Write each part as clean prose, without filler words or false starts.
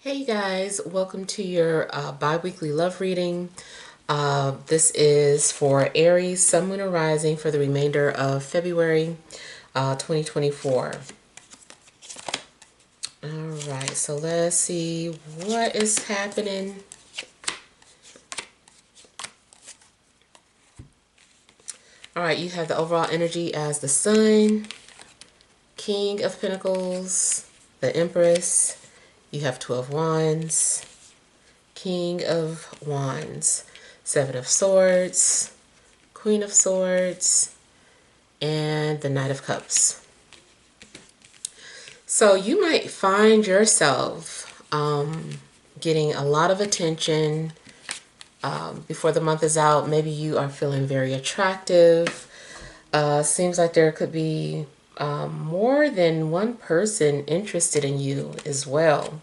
Hey guys, welcome to your bi-weekly love reading. This is for Aries, Sun, Moon, and Rising for the remainder of February 2024. Alright, so let's see what is happening. Alright, you have the overall energy as the Sun, King of Pentacles, the Empress. You have 12 Wands, King of Wands, Seven of Swords, Queen of Swords, and the Knight of Cups. So you might find yourself getting a lot of attention before the month is out. Maybe you are feeling very attractive. Seems like there could be more than one person interested in you as well.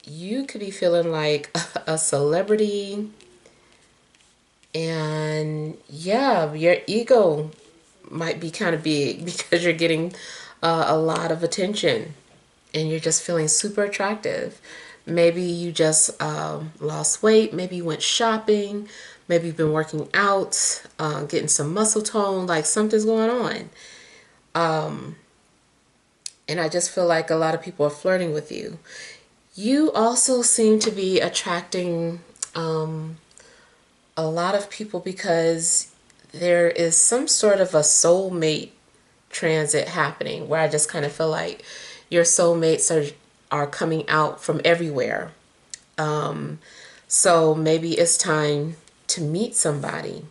You could be feeling like a celebrity. And yeah, your ego might be kind of big because you're getting a lot of attention and you're just feeling super attractive. Maybe you just lost weight. Maybe you went shopping. Maybe you've been working out, getting some muscle tone, like something's going on. And I just feel like a lot of people are flirting with you. You also seem to be attracting a lot of people because there is some sort of a soulmate transit happening where I just kind of feel like your soulmates are coming out from everywhere. So maybe it's time to meet somebody.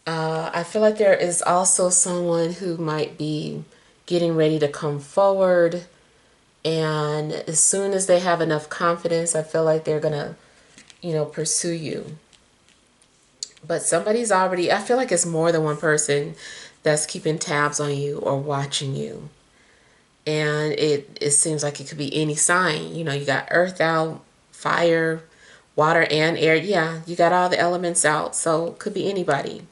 I feel like there is also someone who might be getting ready to come forward, and as soon as they have enough confidence, I feel like they're gonna, pursue you. But somebody's already, I feel like it's more than one person that's keeping tabs on you or watching you. And it seems like it could be any sign. You know, you got earth out, fire, water, and air. Yeah, you got all the elements out. So it could be anybody.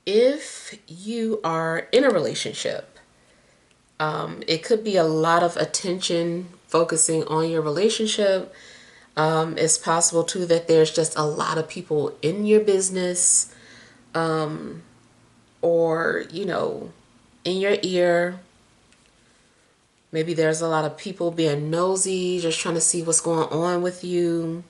If you are in a relationship, it could be a lot of attention focusing on your relationship. It's possible too that there's just a lot of people in your business, or in your ear. Maybe there's a lot of people being nosy, just trying to see what's going on with you.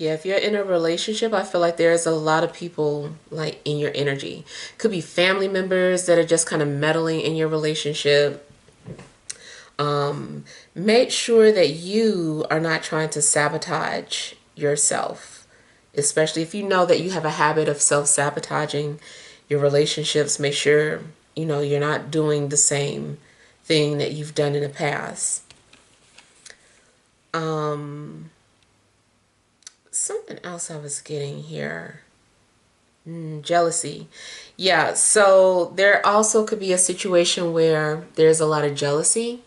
Yeah, if you're in a relationship, I feel like there's a lot of people like in your energy. Could be family members that are just kind of meddling in your relationship. Make sure that you are not trying to sabotage yourself, especially if you know that you have a habit of self-sabotaging your relationships. Make sure, you're not doing the same thing that you've done in the past. Something else I was getting here. Jealousy. Yeah, so there also could be a situation where there's a lot of jealousy.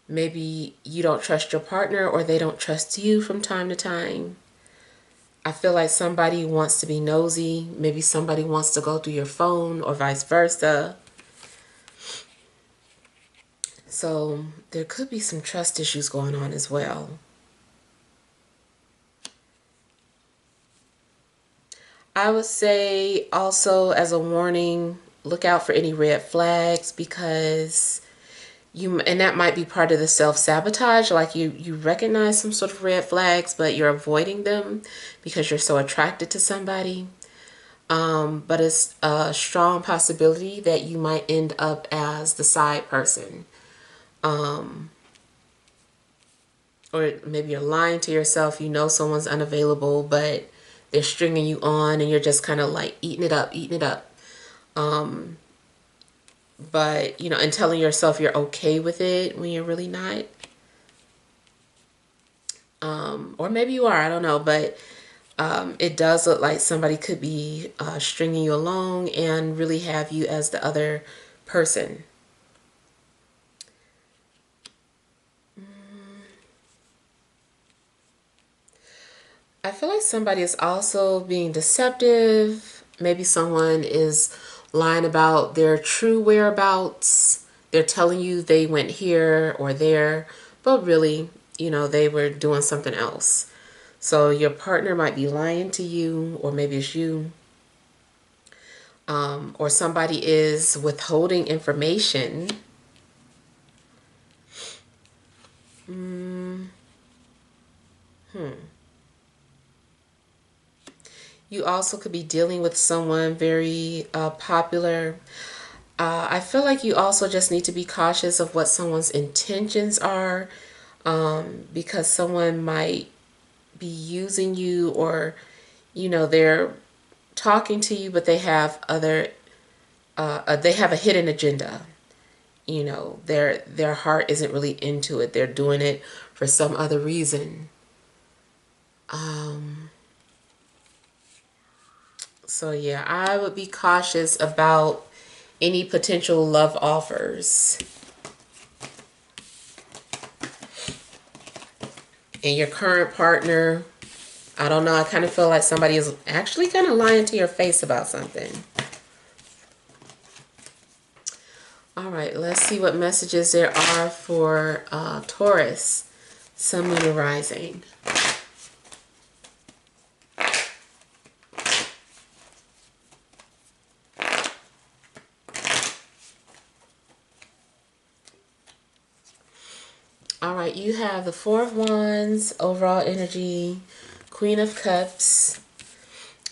Maybe you don't trust your partner or they don't trust you from time to time. I feel like somebody wants to be nosy. Maybe somebody wants to go through your phone or vice versa. So there could be some trust issues going on as well. I would say also as a warning, look out for any red flags because and that might be part of the self-sabotage, like you recognize some sort of red flags, but you're avoiding them because you're so attracted to somebody. But it's a strong possibility that you might end up as the side person. Or maybe you're lying to yourself. You know someone's unavailable, but they're stringing you on and you're just kind of like eating it up, eating it up. But, and telling yourself you're okay with it when you're really not. Or maybe you are, I don't know. But it does look like somebody could be stringing you along and really have you as the other person. I feel like somebody is also being deceptive. Maybe someone is lying about their true whereabouts. They're telling you they went here or there, but really, they were doing something else. So your partner might be lying to you, or maybe it's you, or somebody is withholding information. You also could be dealing with someone very popular. I feel like you also just need to be cautious of what someone's intentions are, because someone might be using you, or they're talking to you, but they have they have a hidden agenda. Their heart isn't really into it. They're doing it for some other reason. So yeah, I would be cautious about any potential love offers. And your current partner, I don't know, I kind of feel like somebody is actually kind of lying to your face about something. All right, let's see what messages there are for Taurus, Sun, Moon, and Rising. All right, you have the Four of Wands, overall energy, Queen of Cups.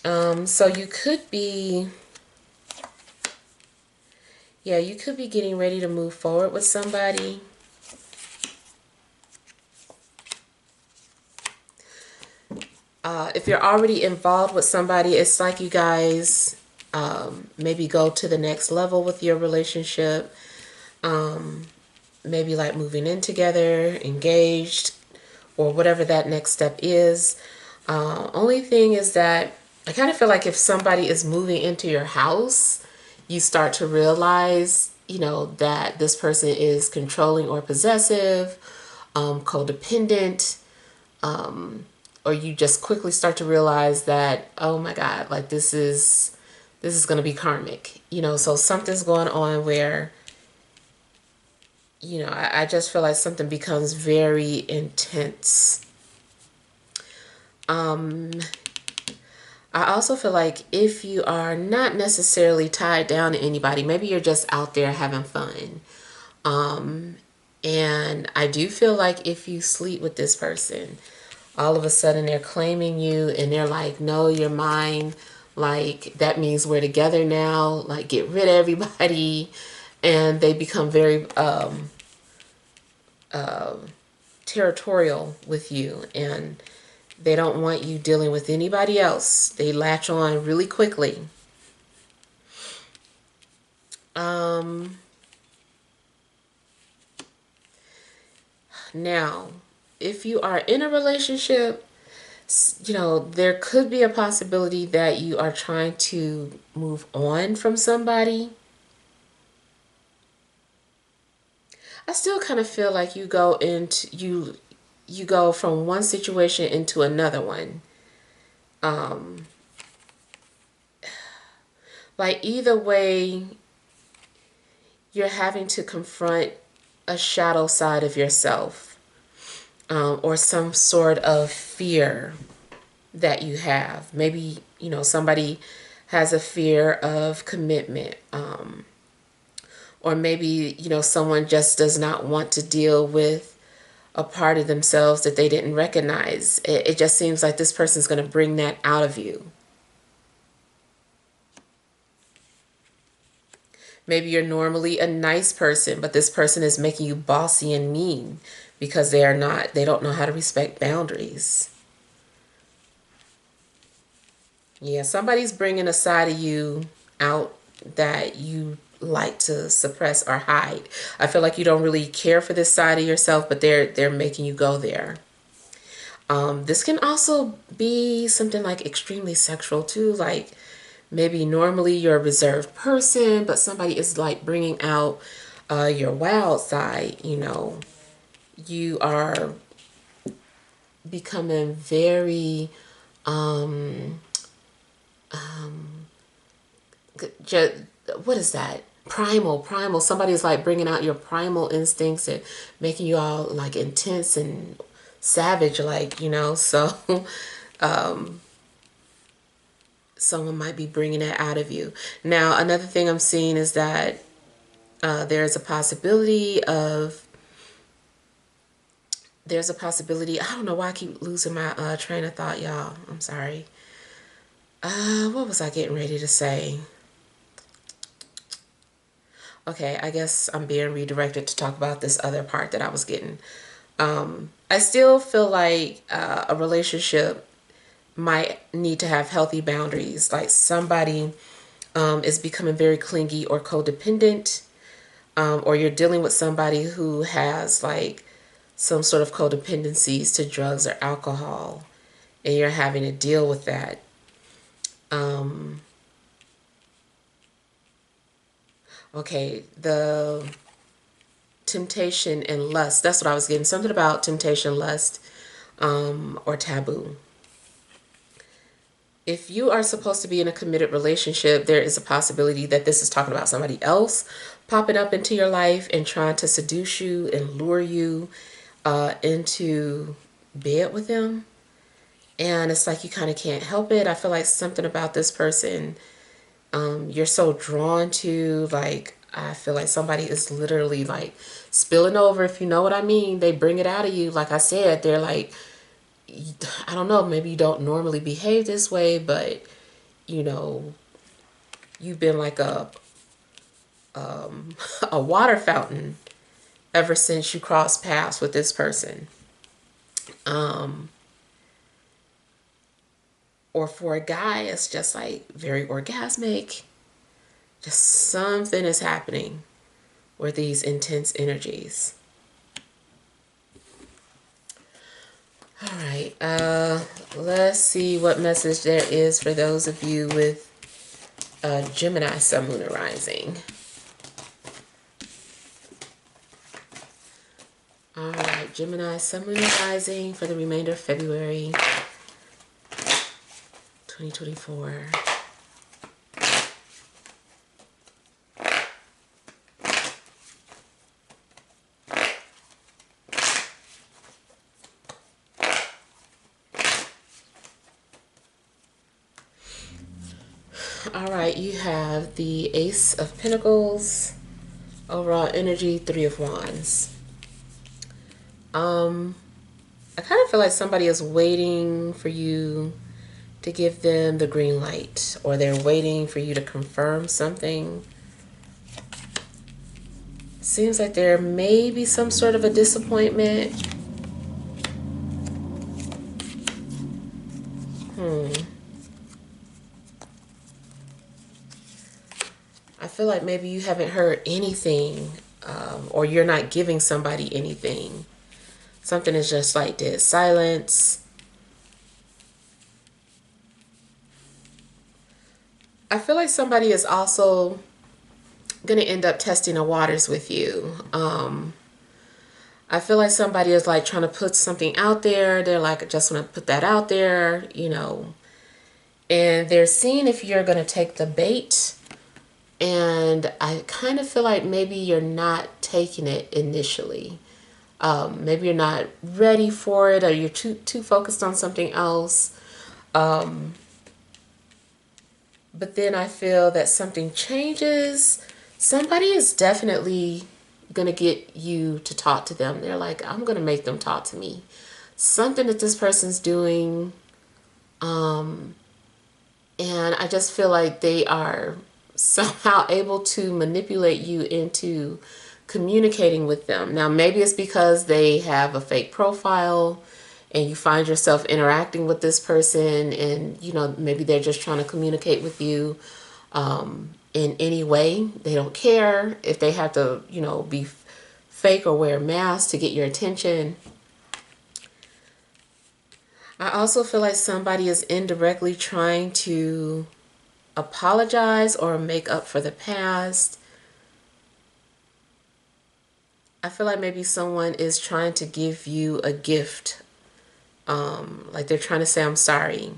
So you could be, you could be getting ready to move forward with somebody. If you're already involved with somebody, it's like you guys maybe go to the next level with your relationship. Maybe like moving in together, engaged, or whatever that next step is. Only thing is that I kind of feel like if somebody is moving into your house, you start to realize, that this person is controlling or possessive, codependent, or you just quickly start to realize that, oh my God, like this is going to be karmic, so something's going on where, I just feel like something becomes very intense. I also feel like if you are not necessarily tied down to anybody, maybe you're just out there having fun. And I do feel like if you sleep with this person, all of a sudden they're claiming you and they're like, no, you're mine. Like, that means we're together now. Like, get rid of everybody. And they become very territorial with you. And they don't want you dealing with anybody else. They latch on really quickly. Now, if you are in a relationship, there could be a possibility that you are trying to move on from somebody. I still kind of feel like you go from one situation into another one. Like either way, you're having to confront a shadow side of yourself, or some sort of fear that you have. Maybe, somebody has a fear of commitment, or maybe, someone just does not want to deal with a part of themselves that they didn't recognize. It just seems like this person's going to bring that out of you. Maybe you're normally a nice person, but this person is making you bossy and mean because they don't know how to respect boundaries. Yeah, somebody's bringing a side of you out that you like to suppress or hide. I feel like you don't really care for this side of yourself, but they're making you go there. This can also be something like extremely sexual too, like maybe normally you're a reserved person, but somebody is like bringing out your wild side. You are becoming very Um, what is that? Primal. Somebody's like bringing out your primal instincts and making you all like intense and savage, like, so someone might be bringing that out of you. Now, another thing I'm seeing is that there's a possibility, I don't know why I keep losing my train of thought, y'all. I'm sorry. What was I getting ready to say? Okay, I guess I'm being redirected to talk about this other part that I was getting. I still feel like a relationship might need to have healthy boundaries. Like somebody is becoming very clingy or codependent, or you're dealing with somebody who has like some sort of codependencies to drugs or alcohol, and you're having to deal with that. Okay, the temptation and lust, that's what I was getting. Something about temptation, lust, or taboo. If you are supposed to be in a committed relationship, there is a possibility that this is talking about somebody else popping up into your life and trying to seduce you and lure you into bed with them. And it's like you kind of can't help it. I feel like something about this person you're so drawn to. Like, I feel like somebody is literally like spilling over, if you know what I mean. They bring it out of you. Like I said, they're like, I don't know, maybe you don't normally behave this way, but you know, you've been like a water fountain ever since you crossed paths with this person. Or for a guy, it's just like very orgasmic. Just something is happening with these intense energies. All right, let's see what message there is for those of you with Gemini, Sun, Moon, and Rising. All right, Gemini, Sun, Moon, and Rising for the remainder of February 2024. All right, you have the Ace of Pentacles, overall energy, Three of Wands. I kind of feel like somebody is waiting for you to give them the green light, or they're waiting for you to confirm something. Seems like there may be some sort of a disappointment. I feel like maybe you haven't heard anything, or you're not giving somebody anything. Something is just like dead silence. I feel like somebody is also going to end up testing the waters with you. I feel like somebody is like trying to put something out there. They're like, I just want to put that out there, and they're seeing if you're going to take the bait. And I kind of feel like maybe you're not taking it initially. Maybe you're not ready for it, or you're too focused on something else. But then I feel that something changes. Somebody is definitely going to get you to talk to them. They're like, I'm going to make them talk to me. Something that this person's doing. And I just feel like they are somehow able to manipulate you into communicating with them. Now, maybe it's because they have a fake profile and you find yourself interacting with this person, and maybe they're just trying to communicate with you in any way. They don't care if they have to be fake or wear masks to get your attention. I also feel like somebody is indirectly trying to apologize or make up for the past. I feel like maybe someone is trying to give you a gift. Like they're trying to say, I'm sorry.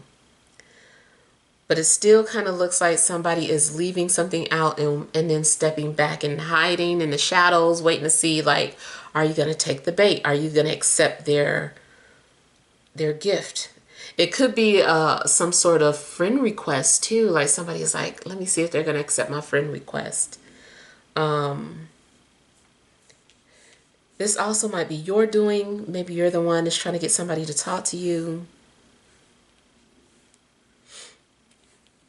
But it still kind of looks like somebody is leaving something out and then stepping back and hiding in the shadows, waiting to see, like, are you going to take the bait? Are you going to accept their gift? It could be some sort of friend request too. Like somebody's like, let me see if they're going to accept my friend request. This also might be your doing. Maybe you're the one that's trying to get somebody to talk to you.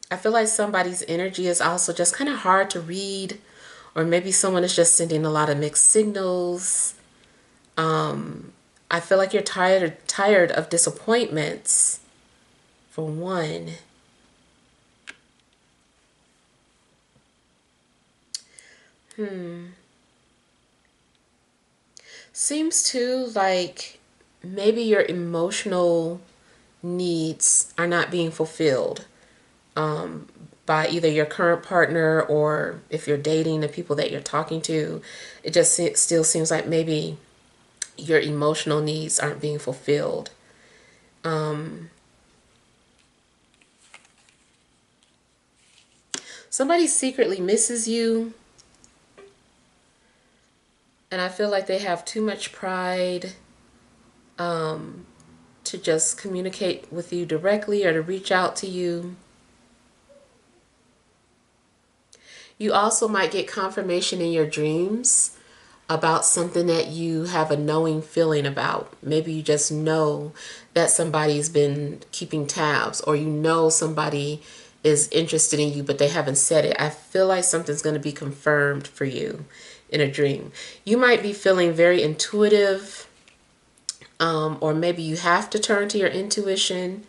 I feel like somebody's energy is also just kind of hard to read, or maybe someone is just sending a lot of mixed signals. I feel like you're tired of disappointments, for one. Seems too like maybe your emotional needs are not being fulfilled by either your current partner, or if you're dating the people that you're talking to. It just still seems like maybe your emotional needs aren't being fulfilled. Somebody secretly misses you, and I feel like they have too much pride to just communicate with you directly or to reach out to you. You also might get confirmation in your dreams about something that you have a knowing feeling about. Maybe you just know that somebody's been keeping tabs, or you know somebody is interested in you, but they haven't said it. I feel like something's going to be confirmed for you in a dream. You might be feeling very intuitive, or maybe you have to turn to your intuition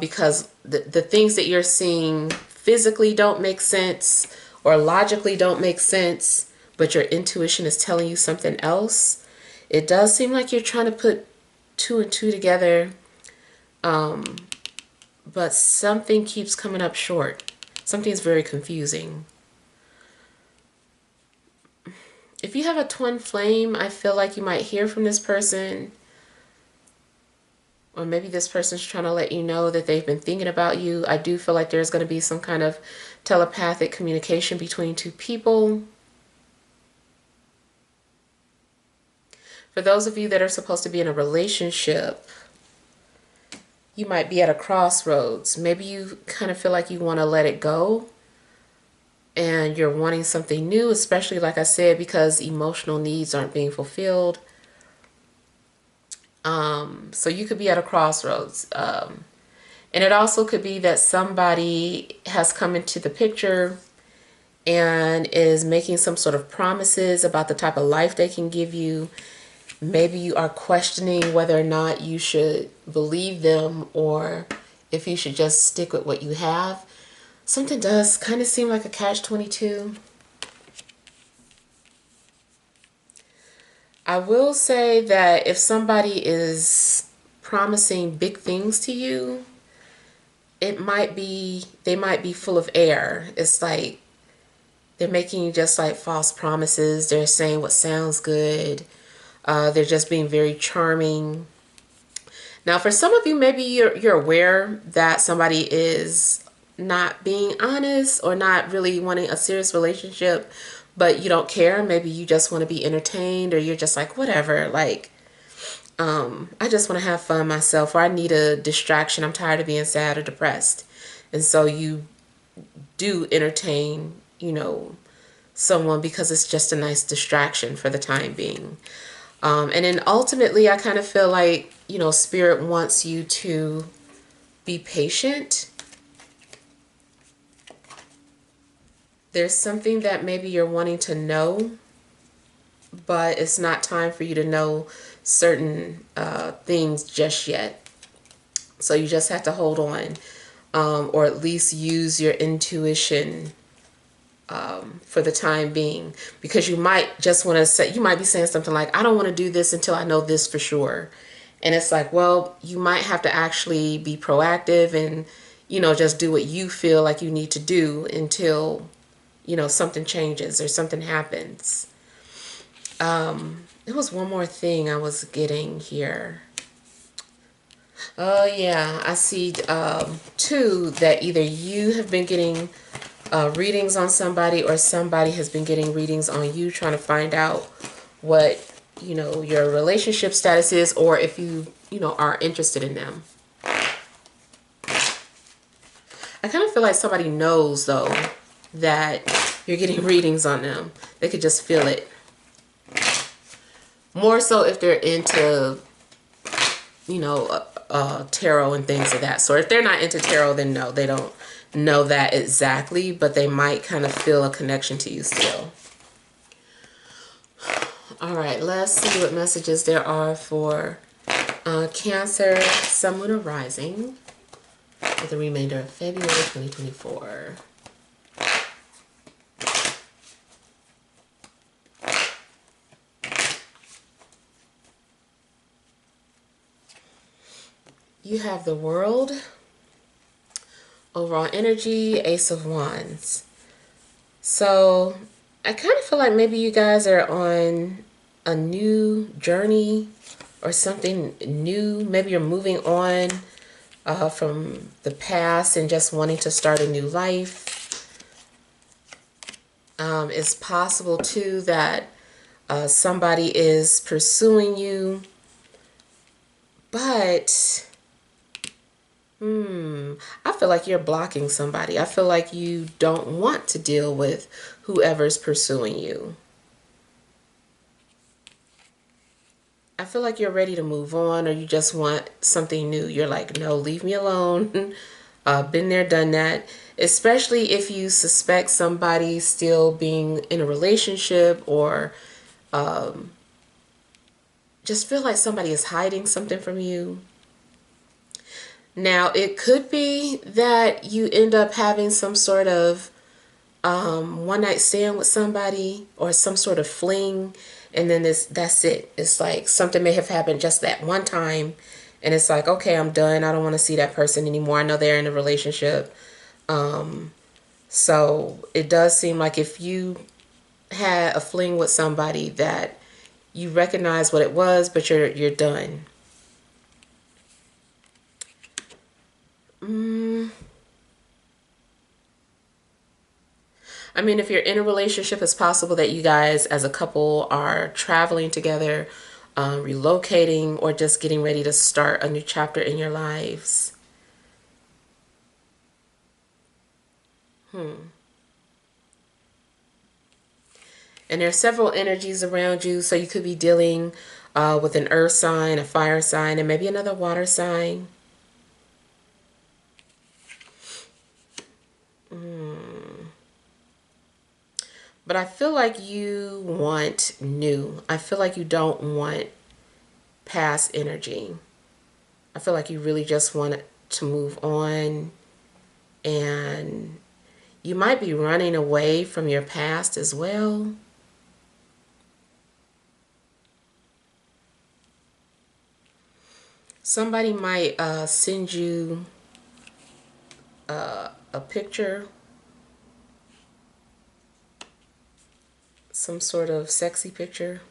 because the things that you're seeing physically don't make sense or logically don't make sense, but your intuition is telling you something else. It does seem like you're trying to put two and two together, but something keeps coming up short. Something's very confusing. If you have a twin flame, I feel like you might hear from this person, or maybe this person's trying to let you know that they've been thinking about you. I do feel like there's going to be some kind of telepathic communication between two people. For those of you that are supposed to be in a relationship, you might be at a crossroads. Maybe you kind of feel like you want to let it go and you're wanting something new, especially, like I said, because emotional needs aren't being fulfilled. So you could be at a crossroads. And it also could be that somebody has come into the picture and is making some sort of promises about the type of life they can give you. Maybe you are questioning whether or not you should believe them, or if you should just stick with what you have. Something does kind of seem like a catch-22. I will say that if somebody is promising big things to you, they might be full of air. It's like they're making you just like false promises. They're saying what sounds good. They're just being very charming. Now, for some of you, maybe you're aware that somebody is not being honest or not really wanting a serious relationship, but you don't care. Maybe you just want to be entertained, or you're just like, whatever, like, I just want to have fun myself, or I need a distraction. I'm tired of being sad or depressed. And so you do entertain, someone because it's just a nice distraction for the time being. And then ultimately, I kind of feel like, Spirit wants you to be patient. There's something that maybe you're wanting to know, but it's not time for you to know certain things just yet. So you just have to hold on, or at least use your intuition for the time being, because you might just want to say, you might be saying something like, I don't want to do this until I know this for sure. And it's like, well, you might have to actually be proactive and, just do what you feel like you need to do until, something changes or something happens. There was one more thing I was getting here. Oh, yeah. I see two, that either you have been getting readings on somebody, or somebody has been getting readings on you, trying to find out what, your relationship status is, or if you are interested in them. I kind of feel like somebody knows, though, that you're getting readings on them. They could just feel it. More so if they're into, tarot and things of that sort. If they're not into tarot, then no, they don't know that exactly, but they might kind of feel a connection to you still. All right, let's see what messages there are for Cancer, Sun, Moon, or Rising for the remainder of February 2024. You have the World, overall energy, Ace of Wands. So I kind of feel like maybe you guys are on a new journey or something new. Maybe you're moving on from the past and just wanting to start a new life. It's possible too that somebody is pursuing you, but I feel like you're blocking somebody. I feel like you don't want to deal with whoever's pursuing you. I feel like you're ready to move on, or you just want something new. You're like, no, leave me alone. Been there, done that. Especially if you suspect somebody still being in a relationship, or just feel like somebody is hiding something from you. Now, it could be that you end up having some sort of one night stand with somebody, or some sort of fling, and then that's it. It's like something may have happened just that one time, and it's like, okay, I'm done. I don't want to see that person anymore. I know they're in a relationship. So it does seem like if you had a fling with somebody, that you recognize what it was, but you're done. I mean, if you're in a relationship, it's possible that you guys as a couple are traveling together, relocating, or just getting ready to start a new chapter in your lives. And there are several energies around you, so you could be dealing with an earth sign, a fire sign, and maybe another water sign. But I feel like you want new. I feel like you don't want past energy. I feel like you really just want to move on, and you might be running away from your past as well. Somebody might send you a picture, some sort of sexy picture,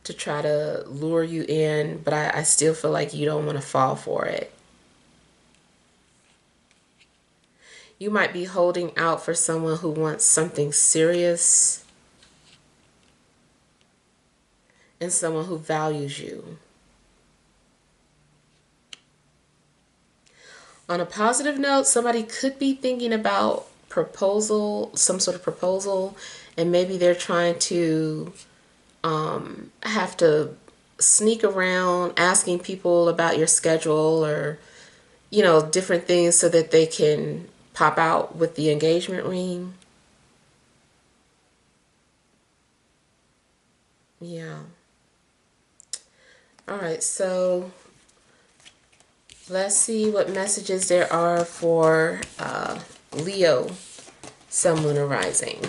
to try to lure you in, but I still feel like you don't want to fall for it. You might be holding out for someone who wants something serious, and someone who values you. On a positive note, somebody could be thinking about proposal, some sort of proposal, and maybe they're trying to have to sneak around asking people about your schedule, or different things, so that they can pop out with the engagement ring. Yeah. All right, so let's see what messages there are for Leo, Sun, Moon, or Rising.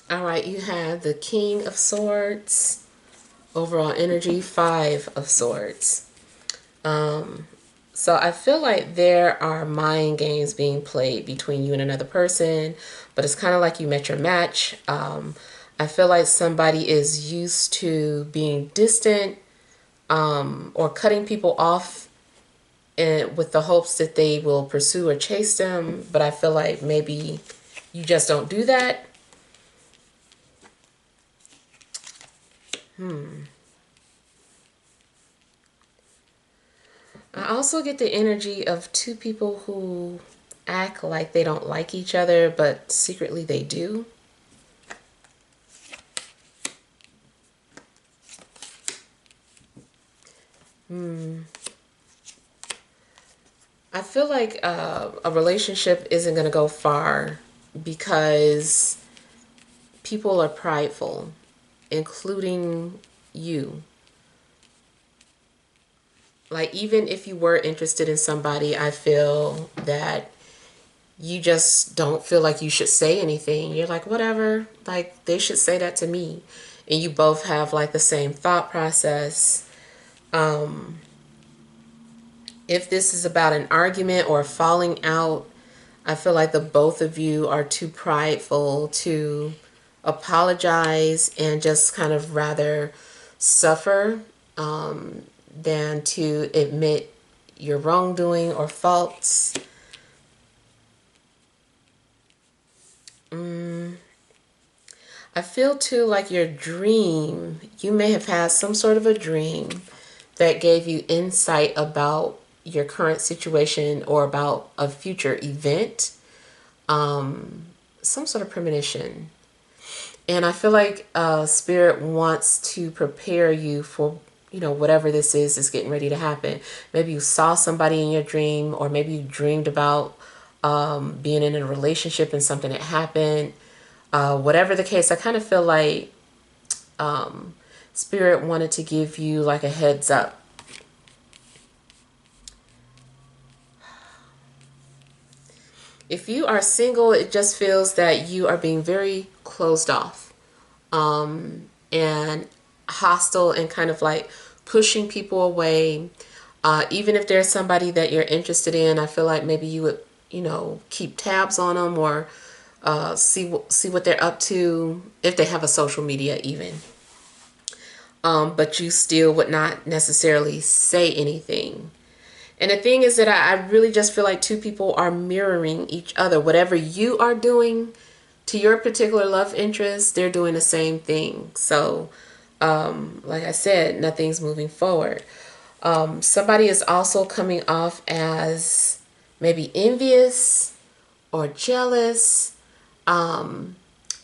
All right, you have the King of Swords, overall energy, Five of Swords. So I feel like there are mind games being played between you and another person, but it's kind of like you met your match. I feel like somebody is used to being distant, or cutting people off with the hopes that they will pursue or chase them, but I feel like maybe you just don't do that. I also get the energy of two people who act like they don't like each other, but secretly they do. I feel like a relationship isn't going to go far because people are prideful, including you. Like, even if you were interested in somebody, I feel that you just don't feel like you should say anything. You're like, whatever, like they should say that to me. And you both have like the same thought process. If this is about an argument or a falling out, I feel like the both of you are too prideful to apologize and just kind of rather suffer, than to admit your wrongdoing or faults. I feel too like your dream, you may have had some sort of a dream that gave you insight about your current situation or about a future event, some sort of premonition. And I feel like Spirit wants to prepare you for, whatever this is getting ready to happen. Maybe you saw somebody in your dream, or maybe you dreamed about being in a relationship and something that happened. Whatever the case, I kind of feel like Spirit wanted to give you like a heads up. If you are single, it just feels that you are being very closed off, and hostile, and kind of like pushing people away. Even if there's somebody that you're interested in, I feel like maybe you would, keep tabs on them, or see what they're up to, if they have a social media even. But you still would not necessarily say anything. And the thing is that I really just feel like two people are mirroring each other. Whatever you are doing to your particular love interest, they're doing the same thing. So, like I said, nothing's moving forward. Somebody is also coming off as maybe envious or jealous. I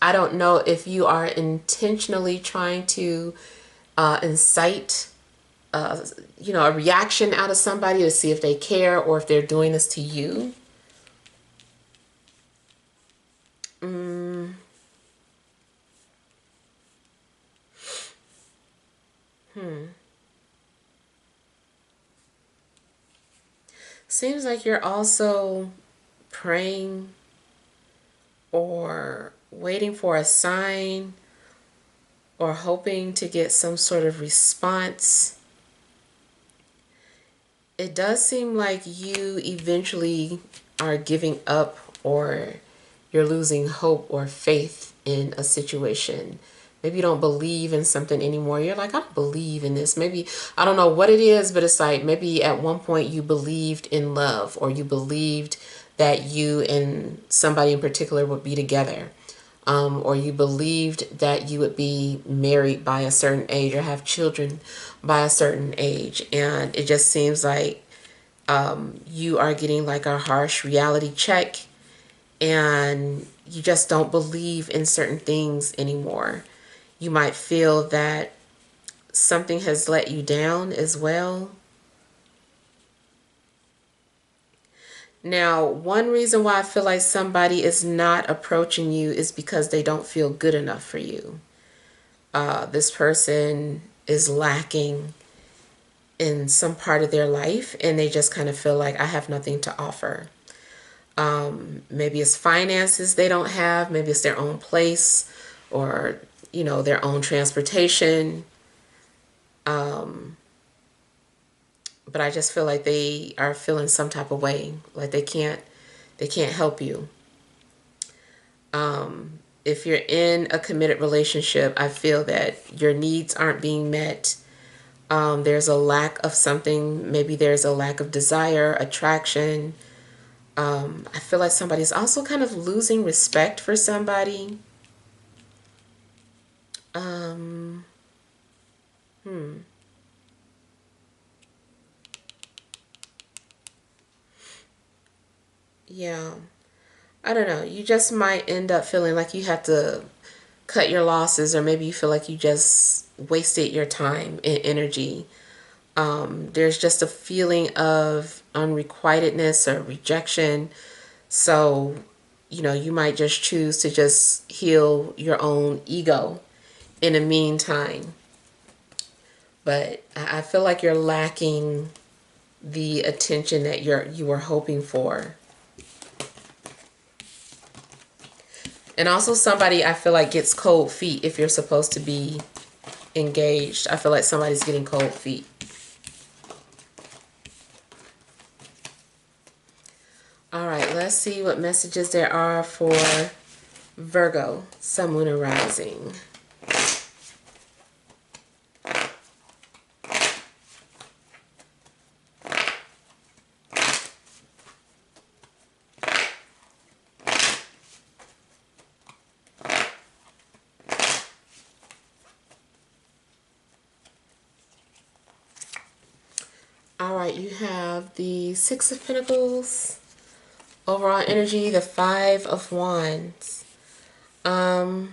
don't know if you are intentionally trying to incite a reaction out of somebody to see if they care, or if they're doing this to you. Seems like you're also praying or waiting for a sign, or hoping to get some sort of response. It does seem like you eventually are giving up, or you're losing hope or faith in a situation. Maybe you don't believe in something anymore. You're like, I don't believe in this. Maybe, I don't know what it is, but it's like maybe at one point you believed in love, or you believed that you and somebody in particular would be together. Or you believed that you would be married by a certain age, or have children by a certain age. And it just seems like you are getting like a harsh reality check, and you just don't believe in certain things anymore. You might feel that something has let you down as well. Now, one reason why I feel like somebody is not approaching you is because they don't feel good enough for you. This person is lacking in some part of their life, and they just kind of feel like, I have nothing to offer. Maybe it's finances they don't have. Maybe it's their own place. or, you know, their own transportation. But I just feel like they are feeling some type of way, like they can't help you. If you're in a committed relationship, I feel that your needs aren't being met. There's a lack of something. Maybe there's a lack of desire, attraction. I feel like somebody's also kind of losing respect for somebody. Um, yeah. I don't know. You just might end up feeling like you have to cut your losses, or maybe you feel like you just wasted your time and energy. There's just a feeling of unrequitedness or rejection. So, you know, you might just choose to just heal your own ego in the meantime. But I feel like you're lacking the attention that you were hoping for. And also somebody I feel like gets cold feet if you're supposed to be engaged. I feel like somebody's getting cold feet. All right, let's see what messages there are for Virgo, Sun, Moon, and Rising. All right, you have the Six of Pentacles, overall energy, the Five of Wands. Okay,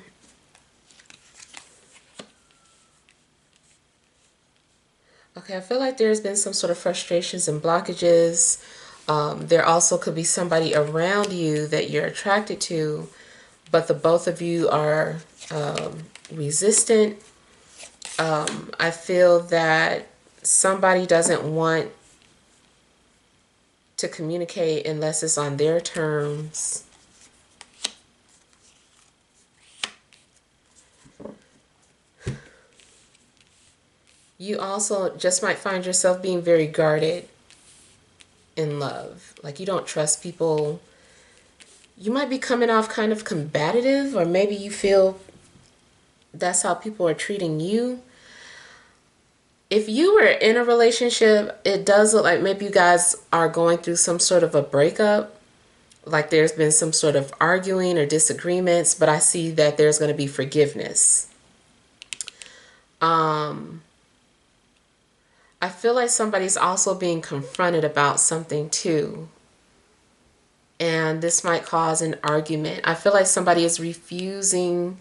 I feel like there's been some sort of frustrations and blockages. There also could be somebody around you that you're attracted to, but the both of you are resistant. I feel that somebody doesn't want to communicate unless it's on their terms. You also just might find yourself being very guarded in love. Like you don't trust people. You might be coming off kind of combative, or maybe you feel that's how people are treating you. If you were in a relationship, it does look like maybe you guys are going through some sort of a breakup. Like there's been some sort of arguing or disagreements, but I see that there's going to be forgiveness. I feel like somebody's also being confronted about something too. And this might cause an argument. I feel like somebody is refusing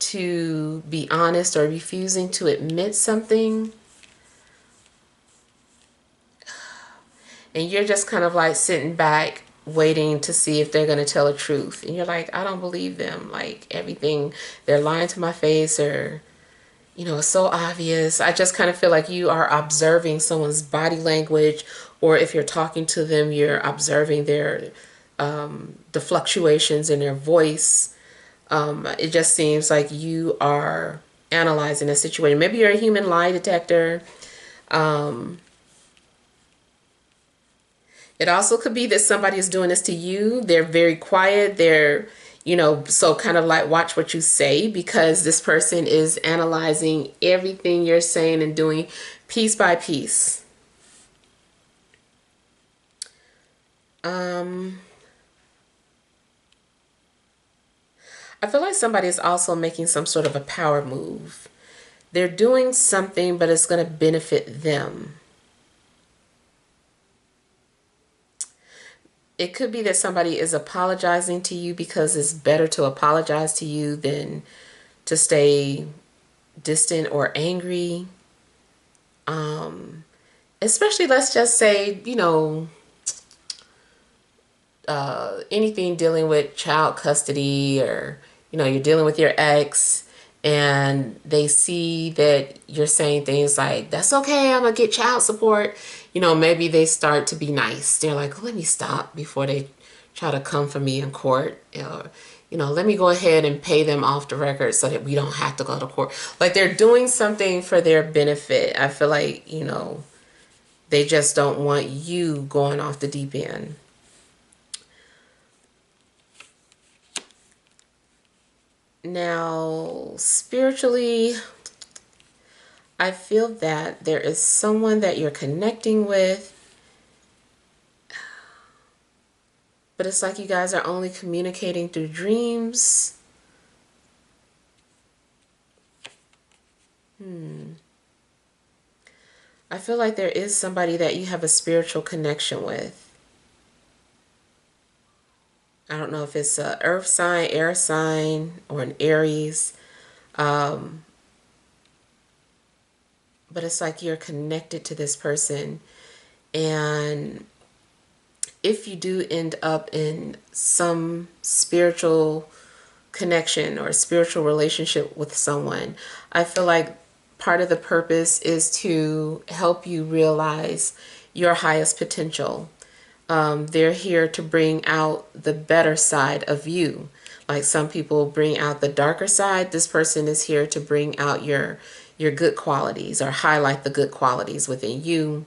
to be honest or refusing to admit something. And you're just kind of like sitting back waiting to see if they're going to tell the truth. And you're like, I don't believe them. Like everything, they're lying to my face, or, you know, it's so obvious. I just kind of feel like you are observing someone's body language, or if you're talking to them, you're observing their, the fluctuations in their voice. It just seems like you are analyzing a situation. Maybe you're a human lie detector. It also could be that somebody is doing this to you. They're very quiet. They're, you know, so kind of like watch what you say, because this person is analyzing everything you're saying and doing piece by piece. I feel like somebody is also making some sort of a power move. They're doing something, but it's going to benefit them. It could be that somebody is apologizing to you because it's better to apologize to you than to stay distant or angry. Especially, let's just say, you know, anything dealing with child custody, or, you know, you're dealing with your ex and they see that you're saying things like, that's okay, I'm gonna get child support. You know, maybe they start to be nice. They're like, let me stop before they try to come for me in court, or let me go ahead and pay them off the record so that we don't have to go to court. Like they're doing something for their benefit. I feel like, they just don't want you going off the deep end. Now, spiritually, I feel that there is someone that you're connecting with, but it's like you guys are only communicating through dreams. I feel like there is somebody that you have a spiritual connection with. I don't know if it's a earth sign, air sign, or an Aries. But it's like you're connected to this person. And if you do end up in some spiritual connection or spiritual relationship with someone, I feel like part of the purpose is to help you realize your highest potential. They're here to bring out the better side of you. Like some people bring out the darker side, this person is here to bring out your good qualities or highlight the good qualities within you.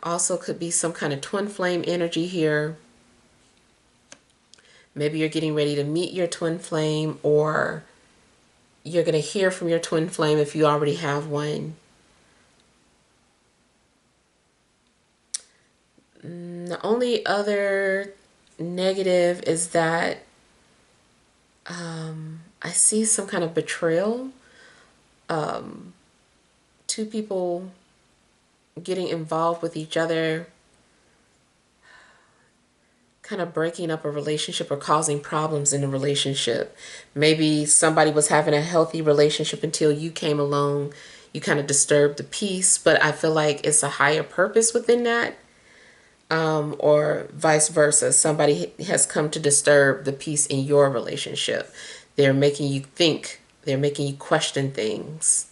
Also could be some kind of twin flame energy here. Maybe you're getting ready to meet your twin flame, or you're going to hear from your twin flame if you already have one. The only other negative is that I see some kind of betrayal. Two people getting involved with each other, kind of breaking up a relationship or causing problems in a relationship. Maybe somebody was having a healthy relationship until you came along. You kind of disturbed the peace, but I feel like it's a higher purpose within that. Or vice versa. Somebody has come to disturb the peace in your relationship. They're making you think. They're making you question things.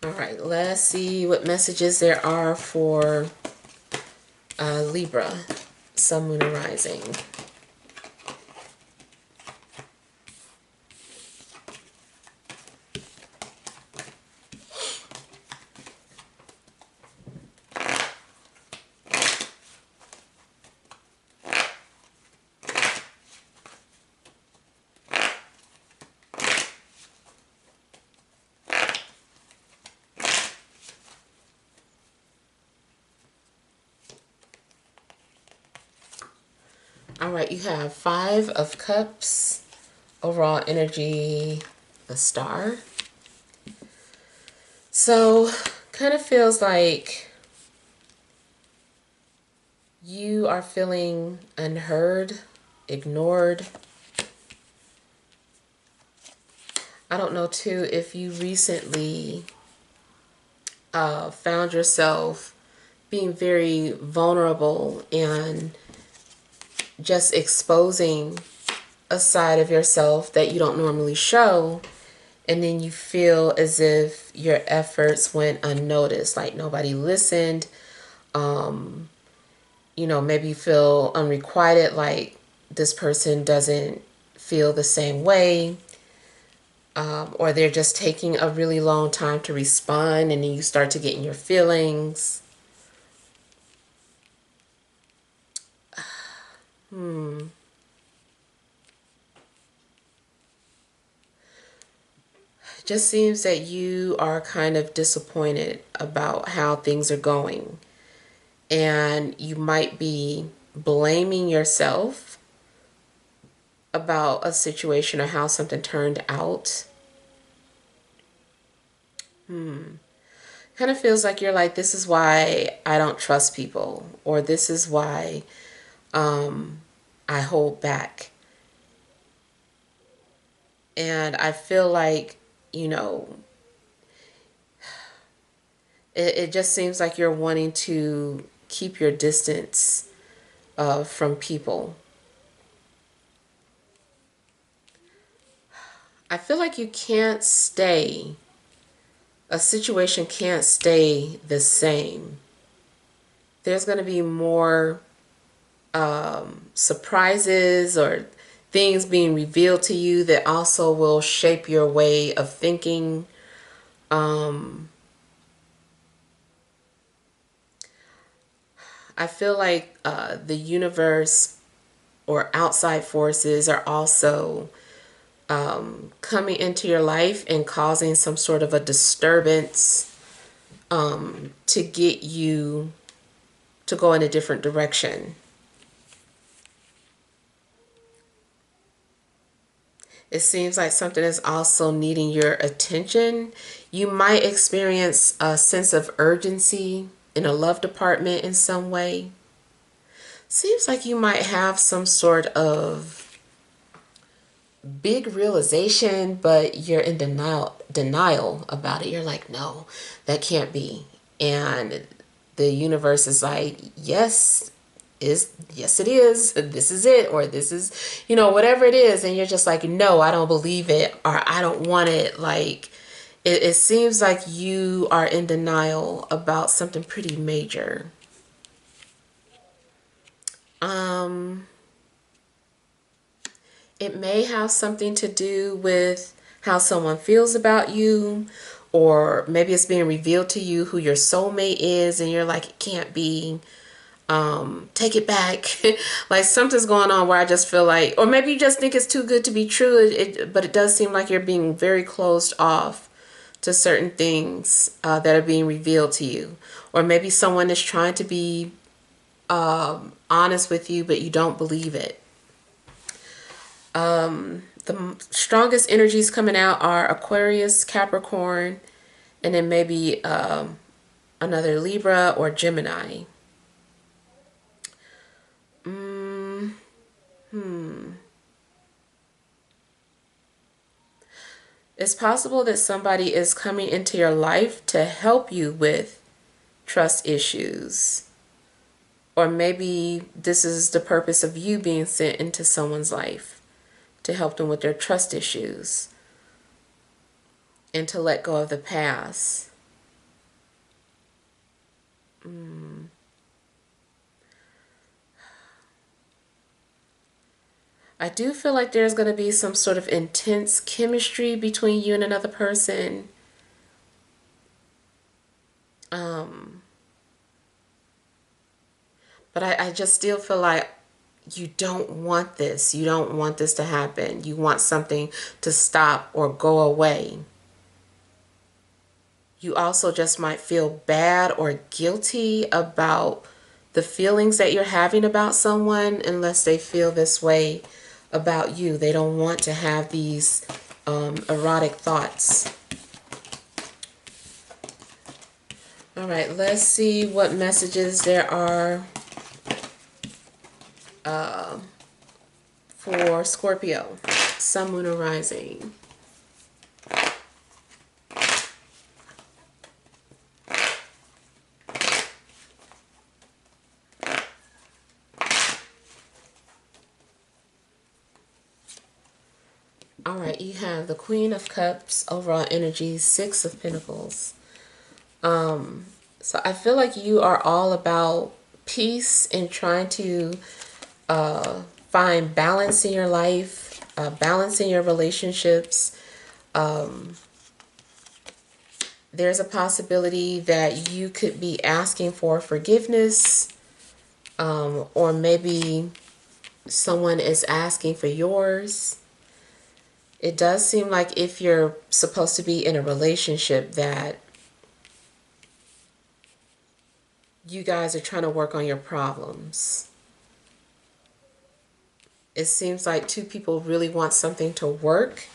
All right, let's see what messages there are for Libra, Sun, Moon, and Rising. All right, you have Five of Cups, overall energy, the Star. So, kind of feels like you are feeling unheard, ignored. I don't know, too, if you recently found yourself being very vulnerable and just exposing a side of yourself that you don't normally show, and then you feel as if your efforts went unnoticed, like nobody listened. Maybe you feel unrequited, like this person doesn't feel the same way, or they're just taking a really long time to respond, and then you start to get in your feelings. Just seems that you are kind of disappointed about how things are going, and you might be blaming yourself about a situation or how something turned out. Kind of feels like you're like, this is why I don't trust people, or this is why I hold back. And I feel like, it just seems like you're wanting to keep your distance from people. I feel like you can't stay a situation can't stay the same. There's going to be more surprises or things being revealed to you that also will shape your way of thinking. I feel like the universe or outside forces are also coming into your life and causing some sort of a disturbance to get you to go in a different direction. It seems like something is also needing your attention. You might experience a sense of urgency in a love department in some way. Seems like you might have some sort of big realization, but you're in denial about it. You're like, no, that can't be. And the universe is like, yes it is, this is it, or this is, whatever it is, and you're just like, no, I don't believe it, or I don't want it. Like, it seems like you are in denial about something pretty major. It may have something to do with how someone feels about you, or maybe it's being revealed to you who your soulmate is, and you're like, it can't be. Take it back. Like, something's going on where I just feel like, or maybe you just think it's too good to be true, but it does seem like you're being very closed off to certain things that are being revealed to you. Or maybe someone is trying to be honest with you, but you don't believe it. The strongest energies coming out are Aquarius, Capricorn, and then maybe another Libra or Gemini. It's possible that somebody is coming into your life to help you with trust issues. Or maybe this is the purpose of you being sent into someone's life, to help them with their trust issues and to let go of the past. I do feel like there's going to be some sort of intense chemistry between you and another person. But I just still feel like you don't want this. You don't want this to happen. You want something to stop or go away. You also just might feel bad or guilty about the feelings that you're having about someone, unless they feel this way about you. They don't want to have these erotic thoughts. All right, let's see what messages there are for Scorpio, Sun, Moon, or Rising. All right, you have the Queen of Cups, overall energy, Six of Pentacles. So I feel like you are all about peace and trying to find balance in your life, balance in your relationships. There's a possibility that you could be asking for forgiveness, or maybe someone is asking for yours. It does seem like if you're supposed to be in a relationship that you guys are trying to work on your problems. It seems like two people really want something to work.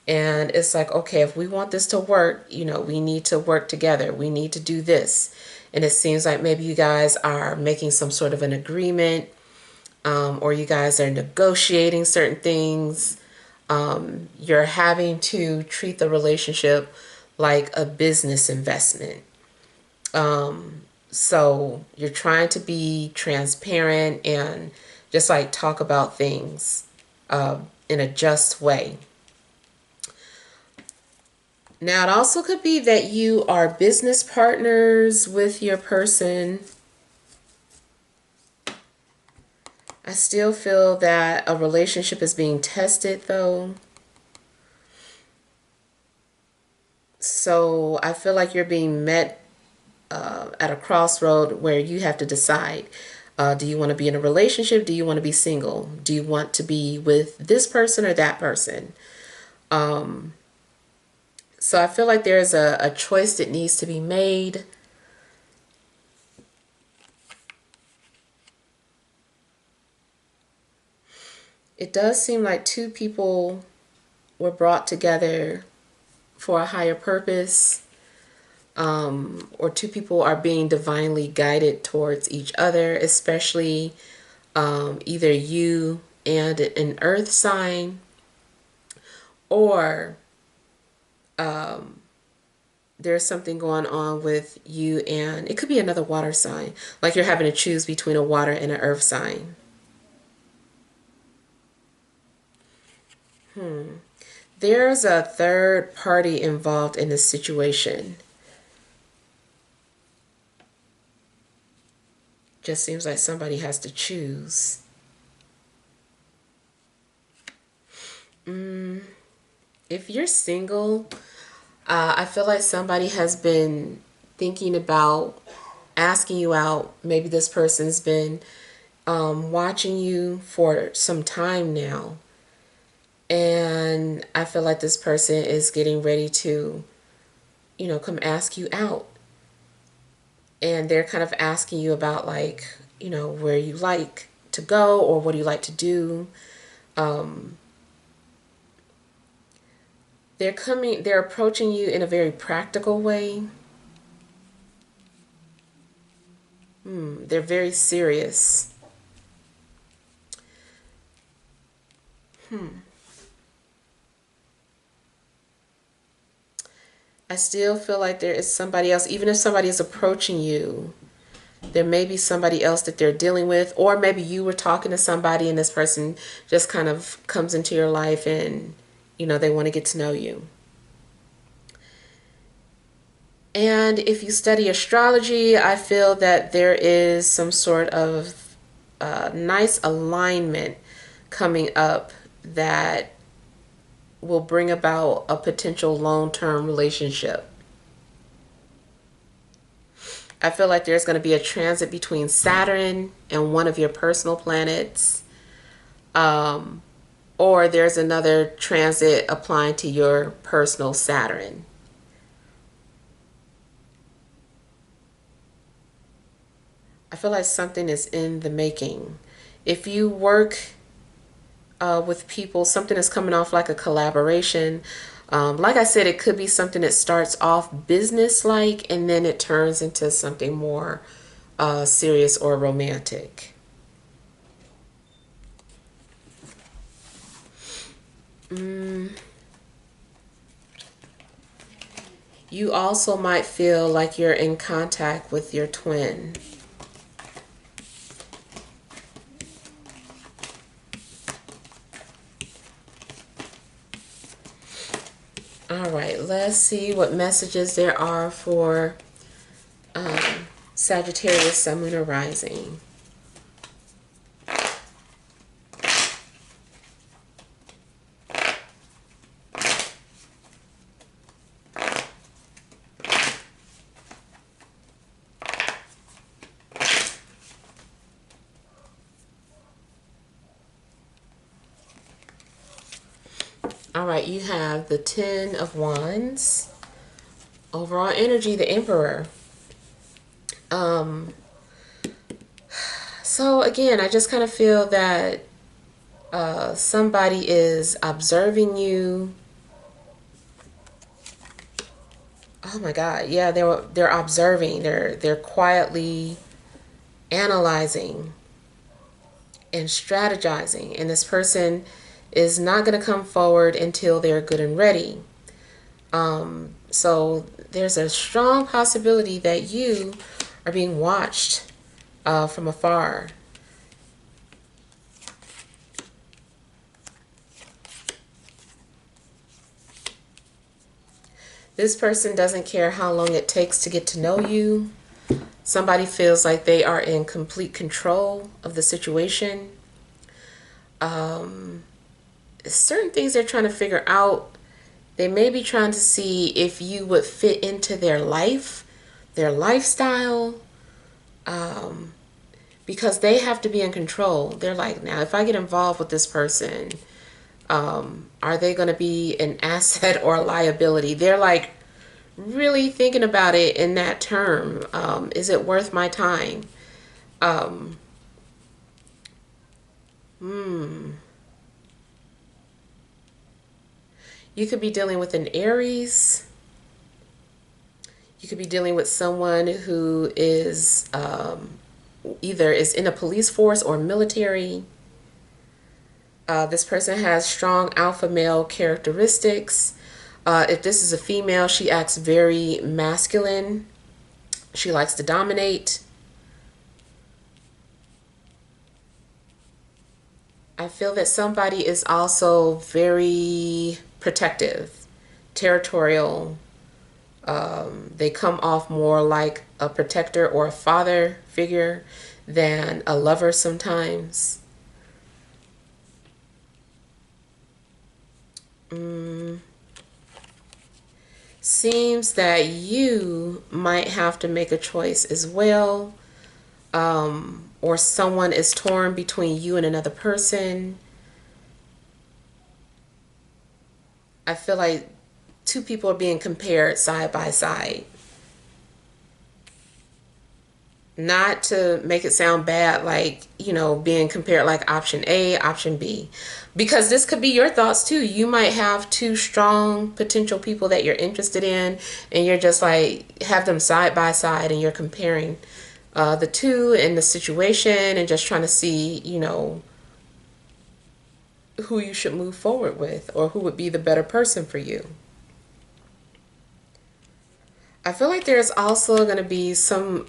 And it's like, okay, if we want this to work, we need to work together. We need to do this. And it seems like maybe you guys are making some sort of an agreement, or you guys are negotiating certain things. You're having to treat the relationship like a business investment. So you're trying to be transparent and just like talk about things in a just way. Now, it also could be that you are business partners with your person. I still feel that a relationship is being tested, though. So I feel like you're being met at a crossroad where you have to decide. Do you want to be in a relationship? Do you want to be single? Do you want to be with this person or that person? So I feel like there's a choice that needs to be made. It does seem like two people were brought together for a higher purpose, or two people are being divinely guided towards each other, especially either you and an earth sign, or there's something going on with you and it could be another water sign, like you're having to choose between a water and an earth sign. There's a third party involved in this situation. Just seems like somebody has to choose. If you're single, I feel like somebody has been thinking about asking you out. Maybe this person's been watching you for some time now. And I feel like this person is getting ready to, come ask you out. And they're kind of asking you about, like, where you like to go or what do you like to do. They're approaching you in a very practical way. They're very serious. I still feel like there is somebody else, even if somebody is approaching you, there may be somebody else that they're dealing with, or maybe you were talking to somebody and this person just kind of comes into your life and, they want to get to know you. And if you study astrology, I feel that there is some sort of nice alignment coming up that will bring about a potential long-term relationship. I feel like there's going to be a transit between Saturn and one of your personal planets, or there's another transit applying to your personal Saturn. I feel like something is in the making. If you work with people, something is coming off like a collaboration. Like I said, it could be something that starts off business-like and then it turns into something more serious or romantic. You also might feel like you're in contact with your twin. All right, let's see what messages there are for Sagittarius, Sun, Moon, or Rising. All right, you have the Ten of Wands. Overall energy, the Emperor. So again, I just kind of feel that somebody is observing you. Oh my God, yeah, they're observing. They're quietly analyzing and strategizing, and this person is not going to come forward until they're good and ready. So there's a strong possibility that you are being watched from afar. This person doesn't care how long it takes to get to know you. Somebody feels like they are in complete control of the situation. Certain things they're trying to figure out. They may be trying to see if you would fit into their life, their lifestyle, because they have to be in control. They're like, now, if I get involved with this person, are they going to be an asset or a liability? They're like really thinking about it in that term. Is it worth my time? Um, you could be dealing with an Aries. You could be dealing with someone who is either is in a police force or military. This person has strong alpha male characteristics. If this is a female, she acts very masculine. She likes to dominate. I feel that somebody is also very protective, territorial. They come off more like a protector or a father figure than a lover sometimes. Seems that you might have to make a choice as well, or someone is torn between you and another person. I feel like two people are being compared side by side. Not to make it sound bad, like, being compared like option A, option B. Because this could be your thoughts too. You might have two strong potential people that you're interested in, and you're just like, have them side by side, and you're comparing the two in the situation and just trying to see, who you should move forward with or who would be the better person for you. I feel like there's also going to be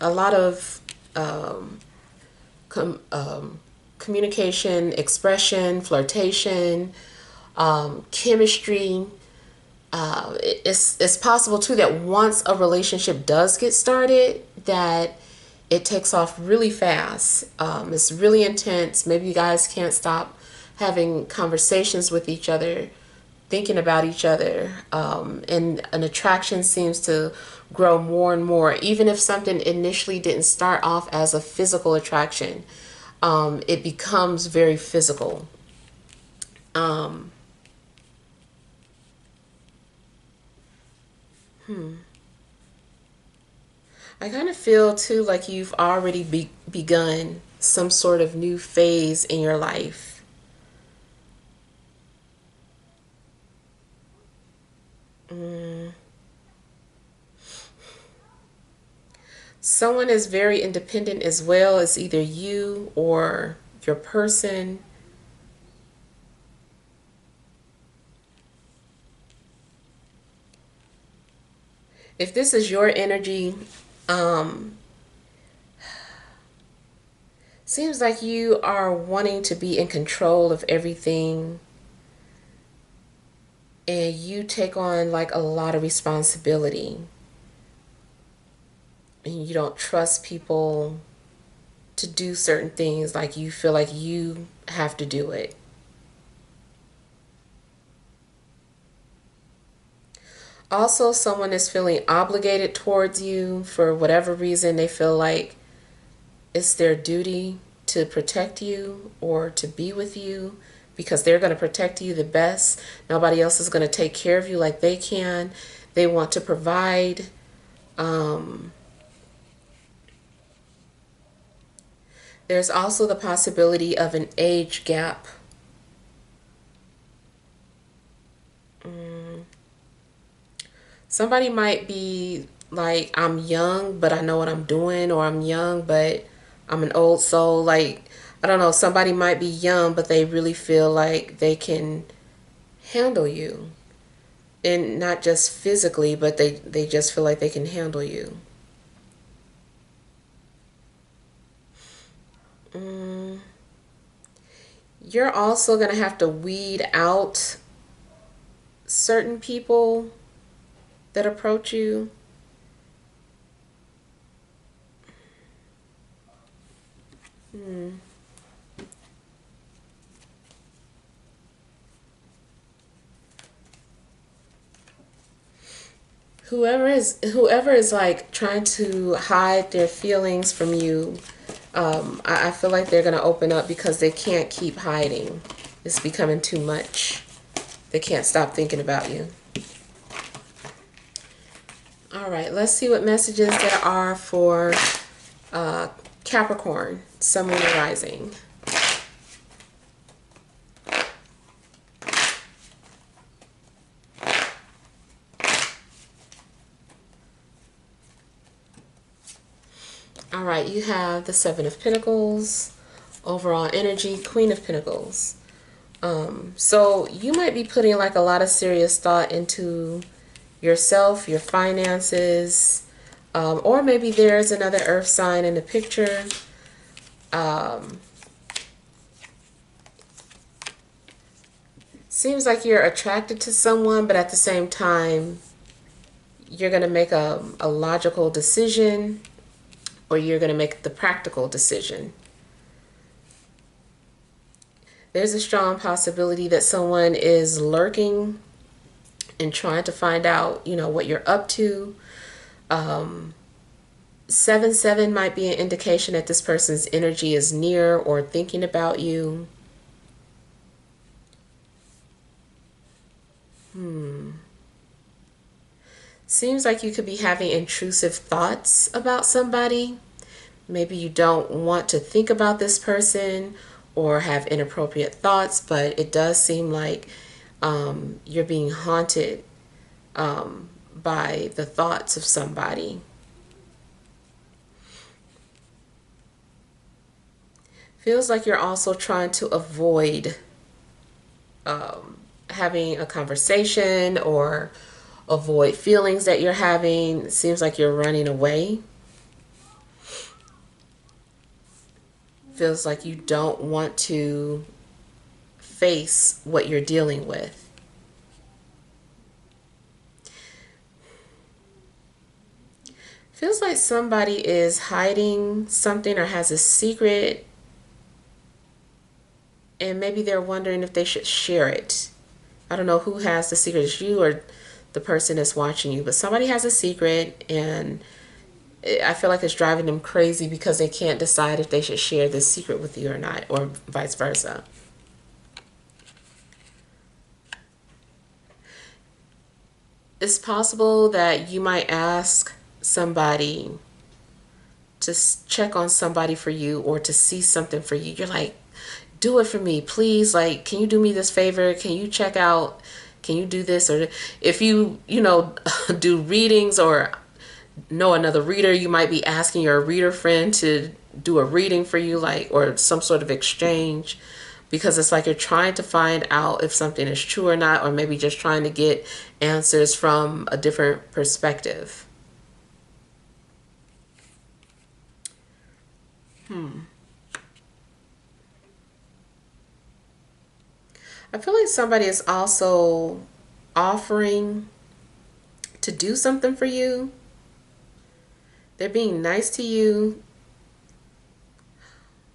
a lot of um, com, communication, expression, flirtation, chemistry. It's possible too that once a relationship does get started, that it takes off really fast. It's really intense. Maybe you guys can't stop having conversations with each other, thinking about each other, and an attraction seems to grow more and more. Even if something initially didn't start off as a physical attraction, it becomes very physical. Um, I kind of feel too like you've already begun some sort of new phase in your life. Mm. Someone is very independent as well as either you or your person. If this is your energy, um, seems like you are wanting to be in control of everything, and you take on like a lot of responsibility, and you don't trust people to do certain things, like you feel like you have to do it. Also, someone is feeling obligated towards you for whatever reason. They feel like it's their duty to protect you or to be with you because they're going to protect you the best. Nobody else is going to take care of you like they can. They want to provide. Um, there's also the possibility of an age gap. Mm. Somebody might be like, I'm young, but I know what I'm doing, or I'm young, but I'm an old soul. Like, I don't know, somebody might be young, but they really feel like they can handle you. And not just physically, but they just feel like they can handle you. Mm. You're also going to have to weed out certain people. that approach you. Whoever is like trying to hide their feelings from you, I feel like they're gonna open up because they can't keep hiding. It's becoming too much. They can't stop thinking about you. All right, let's see what messages there are for Capricorn, Sun, Moon, and Rising. All right, you have the Seven of Pentacles, overall energy, Queen of Pentacles. So you might be putting like a lot of serious thought into yourself, your finances, or maybe there's another earth sign in the picture. Seems like you're attracted to someone, but at the same time, you're going to make a logical decision, or you're going to make the practical decision. There's a strong possibility that someone is lurking and trying to find out, what you're up to. 7-7 might be an indication that this person's energy is near or thinking about you. Seems like you could be having intrusive thoughts about somebody. Maybe you don't want to think about this person or have inappropriate thoughts, but it does seem like you're being haunted by the thoughts of somebody. Feels like you're also trying to avoid having a conversation or avoid feelings that you're having. It seems like you're running away. Feels like you don't want to face what you're dealing with. Feels like somebody is hiding something or has a secret, and maybe they're wondering if they should share it. I don't know who has the secret, it's you or the person that's watching you, but somebody has a secret, and I feel like it's driving them crazy because they can't decide if they should share this secret with you or not, or vice versa. It's possible that you might ask somebody to check on somebody for you or to see something for you. You're like, do it for me, please. Like, can you do me this favor? Can you check out? Can you do this? Or if you do readings or know another reader, you might be asking your reader friend to do a reading for you, like, or some sort of exchange, because it's like you're trying to find out if something is true or not, or maybe just trying to get answers from a different perspective. I feel like somebody is also offering to do something for you. They're being nice to you,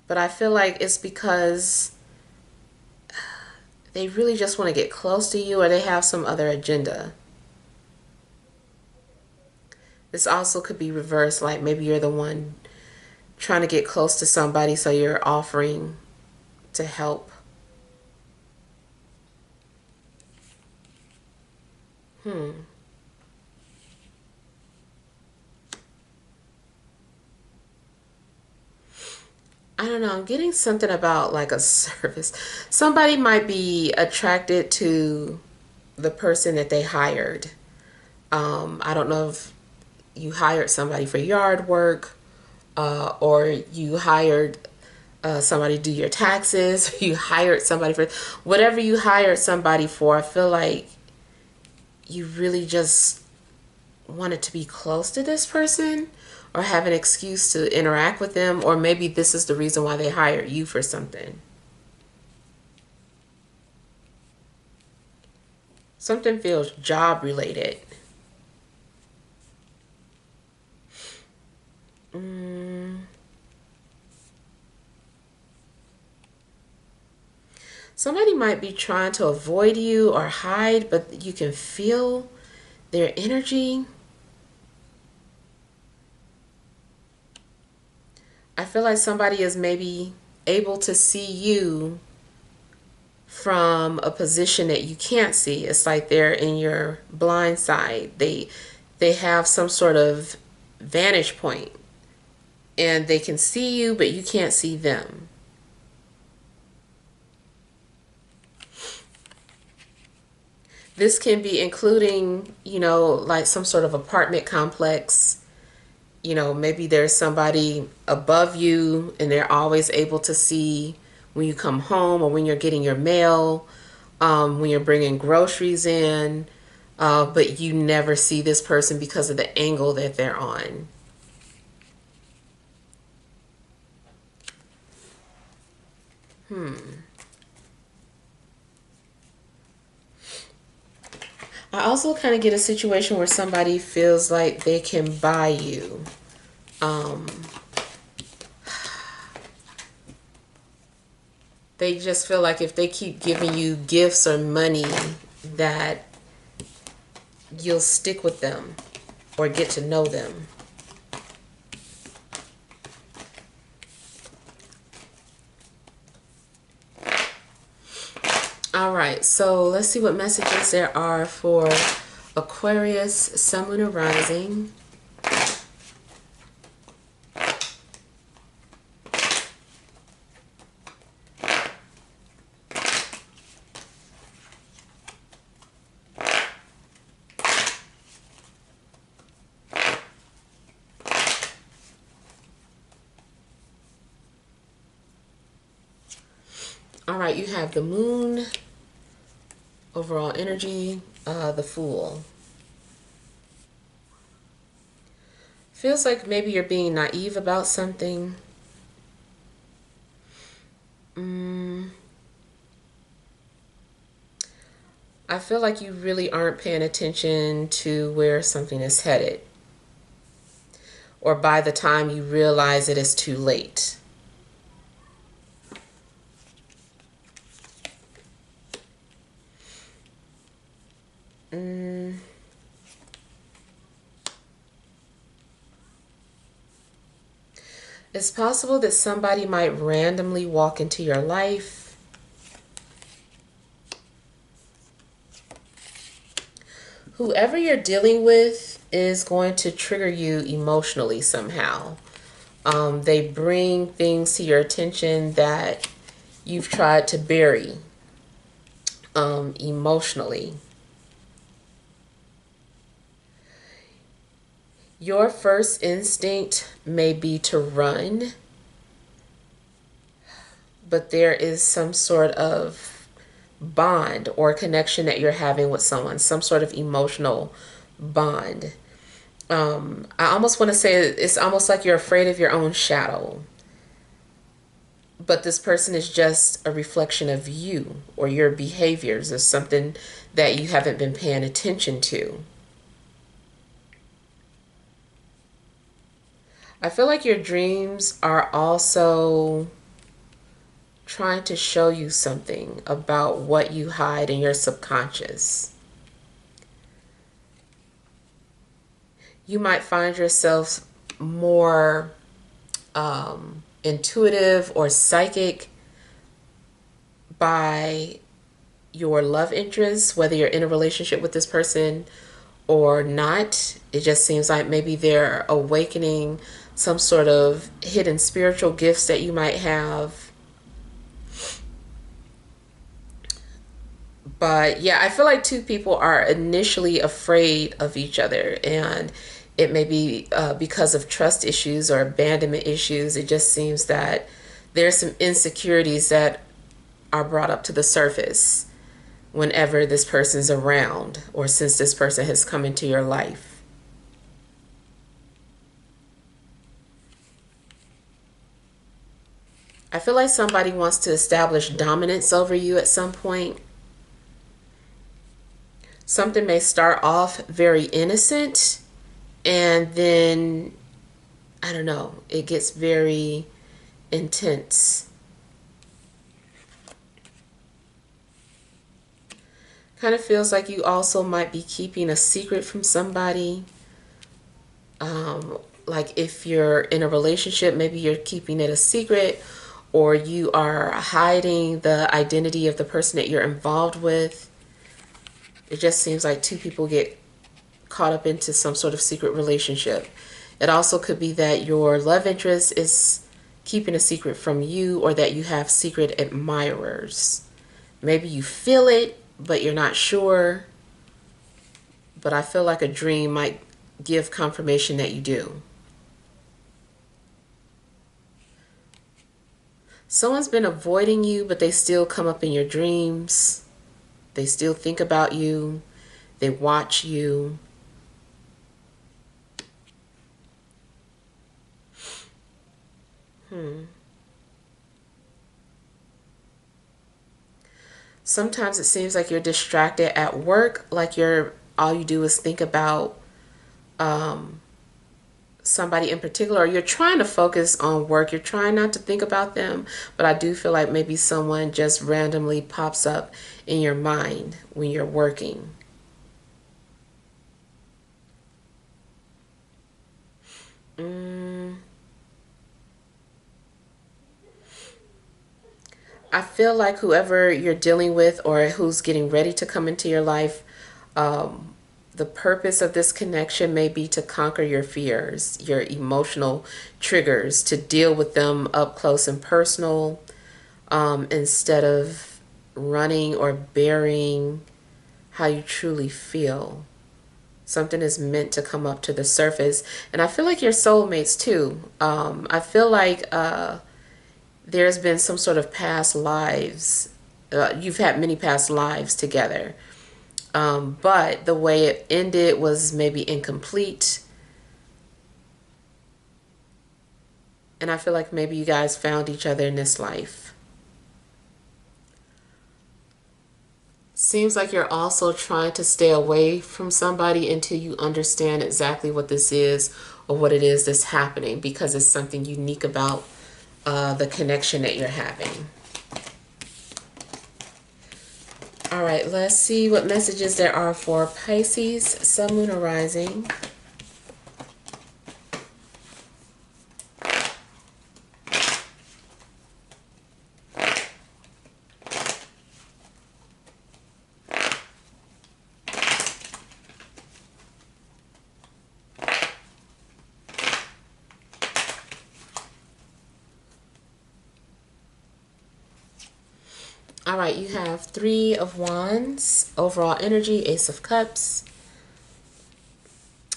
but I feel like it's because they really just want to get close to you, or they have some other agenda. This also could be reversed, like maybe you're the one trying to get close to somebody, so you're offering to help. I don't know, I'm getting something about like a service. Somebody might be attracted to the person that they hired. I don't know if you hired somebody for yard work, or you hired somebody to do your taxes. You hired somebody for whatever you hired somebody for. I feel like you really just wanted to be close to this person or have an excuse to interact with them, or maybe this is the reason why they hired you for something. Something feels job related. Mm. Somebody might be trying to avoid you or hide, but you can feel their energy. I feel like somebody is maybe able to see you from a position that you can't see. It's like they're in your blind side. They have some sort of vantage point and they can see you, but you can't see them. This can be including, like some sort of apartment complex. Maybe there's somebody above you and they're always able to see when you come home or when you're getting your mail, when you're bringing groceries in, but you never see this person because of the angle that they're on. I also kind of get a situation where somebody feels like they can buy you. Um, they just feel like if they keep giving you gifts or money, that you'll stick with them or get to know them. All right, so let's see what messages there are for Aquarius, Sun, Moon, and Rising. All right, you have the Moon, overall energy, the Fool. Feels like maybe you're being naive about something. I feel like you really aren't paying attention to where something is headed. Or by the time you realize it is too late. It's possible that somebody might randomly walk into your life. Whoever you're dealing with is going to trigger you emotionally somehow. They bring things to your attention that you've tried to bury emotionally. Your first instinct may be to run, but there is some sort of bond or connection that you're having with someone, some sort of emotional bond. I almost want to say it's almost like you're afraid of your own shadow, but this person is just a reflection of you or your behaviors or something that you haven't been paying attention to. I feel like your dreams are also trying to show you something about what you hide in your subconscious. You might find yourself more intuitive or psychic by your love interest, whether you're in a relationship with this person or not. It just seems like maybe they're awakening some sort of hidden spiritual gifts that you might have. But yeah, I feel like two people are initially afraid of each other, and it may be because of trust issues or abandonment issues. It just seems that there's some insecurities that are brought up to the surface whenever this person's around or since this person has come into your life. I feel like somebody wants to establish dominance over you at some point. Something may start off very innocent, and then I don't know, it gets very intense. Kind of feels like you also might be keeping a secret from somebody. Like if you're in a relationship, maybe you're keeping it a secret, or you are hiding the identity of the person that you're involved with. It just seems like two people get caught up into some sort of secret relationship. It also could be that your love interest is keeping a secret from you, or that you have secret admirers. Maybe you feel it, but you're not sure. But I feel like a dream might give confirmation that you do. Someone's been avoiding you, but they still come up in your dreams. They still think about you. They watch you. Sometimes it seems like you're distracted at work, like you're all you do is think about somebody in particular, or you're trying to focus on work. You're trying not to think about them, but I do feel like maybe someone just randomly pops up in your mind when you're working. I feel like whoever you're dealing with, or who's getting ready to come into your life, the purpose of this connection may be to conquer your fears, your emotional triggers, to deal with them up close and personal, instead of running or burying how you truly feel. Something is meant to come up to the surface. And I feel like your soulmates too. I feel like there's been some sort of past lives. You've had many past lives together. But the way it ended was maybe incomplete. And I feel like maybe you guys found each other in this life. Seems like you're also trying to stay away from somebody until you understand exactly what this is, or what it is that's happening, because it's something unique about the connection that you're having. All right, let's see what messages there are for Pisces, Sun, Moon, or Rising. All right, you have Three of Wands, overall energy, Ace of Cups.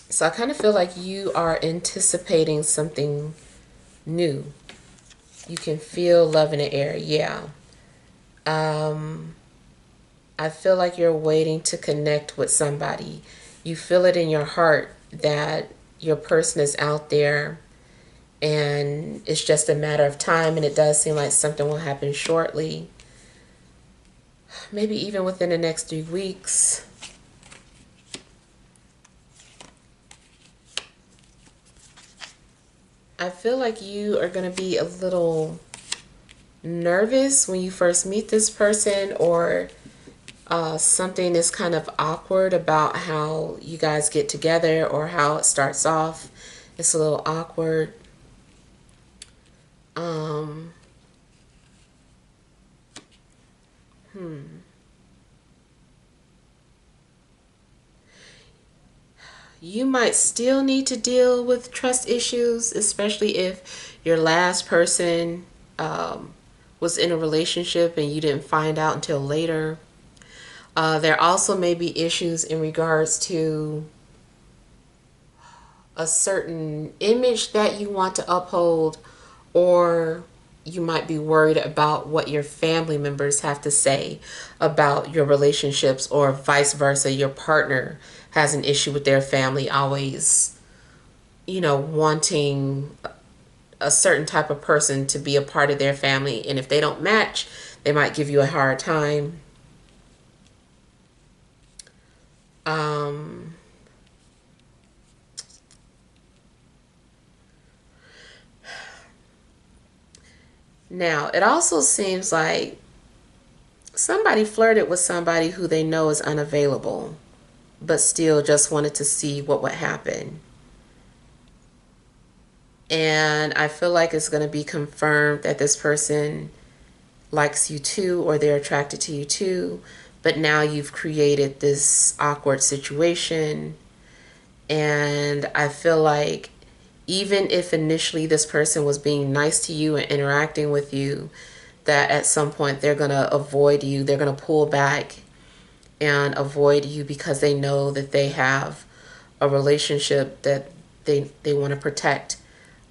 So I kind of feel like you are anticipating something new. You can feel love in the air, yeah. I feel like you're waiting to connect with somebody. You feel it in your heart that your person is out there, and it's just a matter of time, and it does seem like something will happen shortly. Maybe even within the next 3 weeks. I feel like you are going to be a little nervous when you first meet this person, or something is kind of awkward about how you guys get together, or how it starts off. It's a little awkward. Um, You might still need to deal with trust issues, especially if your last person was in a relationship and you didn't find out until later. There also may be issues in regards to a certain image that you want to uphold, or you might be worried about what your family members have to say about your relationships, or vice versa. Your partner has an issue with their family, always, wanting a certain type of person to be a part of their family. And if they don't match, they might give you a hard time. Um, Now, it also seems like somebody flirted with somebody who they know is unavailable, but still just wanted to see what would happen. And I feel like it's going to be confirmed that this person likes you too, or they're attracted to you too, but now you've created this awkward situation. And I feel like even if initially this person was being nice to you and interacting with you, that at some point they're going to avoid you. They're going to pull back and avoid you because they know that they have a relationship that they want to protect.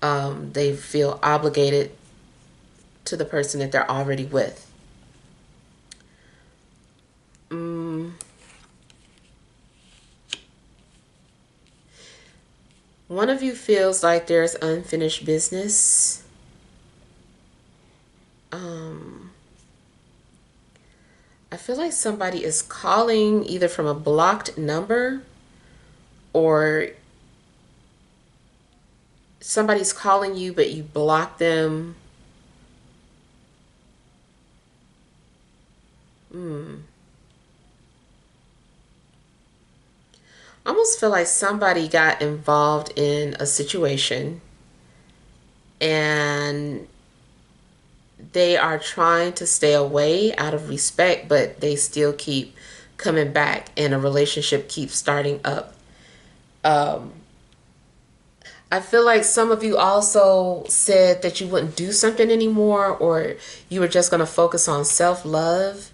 They feel obligated to the person that they're already with. One of you feels like there's unfinished business. I feel like somebody is calling either from a blocked number, or somebody's calling you but you block them. I almost feel like somebody got involved in a situation and they are trying to stay away out of respect, but they still keep coming back and a relationship keeps starting up. I feel like some of you also said that you wouldn't do something anymore, or you were just going to focus on self-love.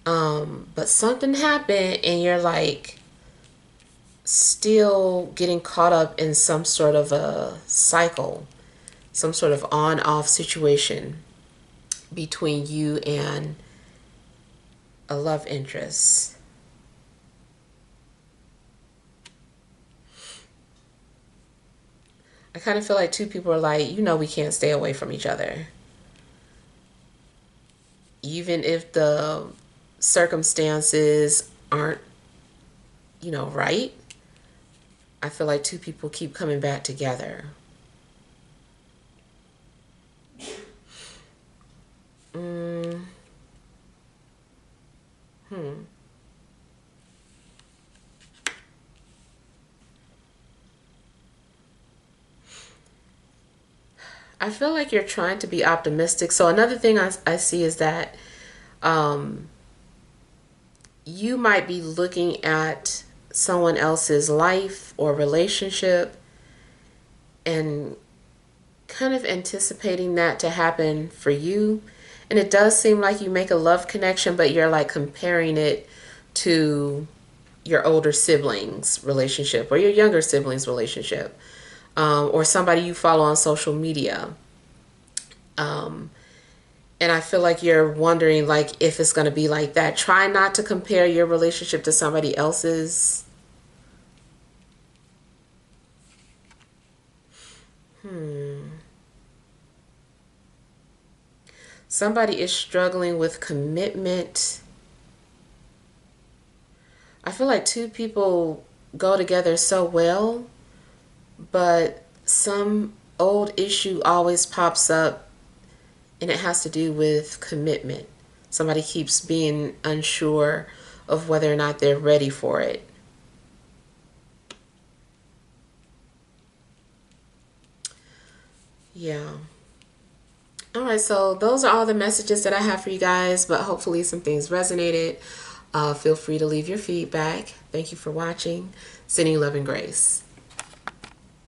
But something happened and you're like still getting caught up in some sort of a cycle, some sort of on-off situation between you and a love interest. I kind of feel like two people are like, we can't stay away from each other. Even if the circumstances aren't, right. I feel like two people keep coming back together. I feel like you're trying to be optimistic. So another thing I see is that you might be looking at someone else's life or relationship and kind of anticipating that to happen for you. And it does seem like you make a love connection, but you're like comparing it to your older siblings relationship or your younger siblings relationship, or somebody you follow on social media. And I feel like you're wondering like if it's going to be like that. Try not to compare your relationship to somebody else's. Somebody is struggling with commitment. I feel like two people go together so well, but some old issue always pops up, and it has to do with commitment. Somebody keeps being unsure of whether or not they're ready for it. Yeah. All right, so those are all the messages that I have for you guys, but hopefully some things resonated. Feel free to leave your feedback. Thank you for watching. Sending love and grace.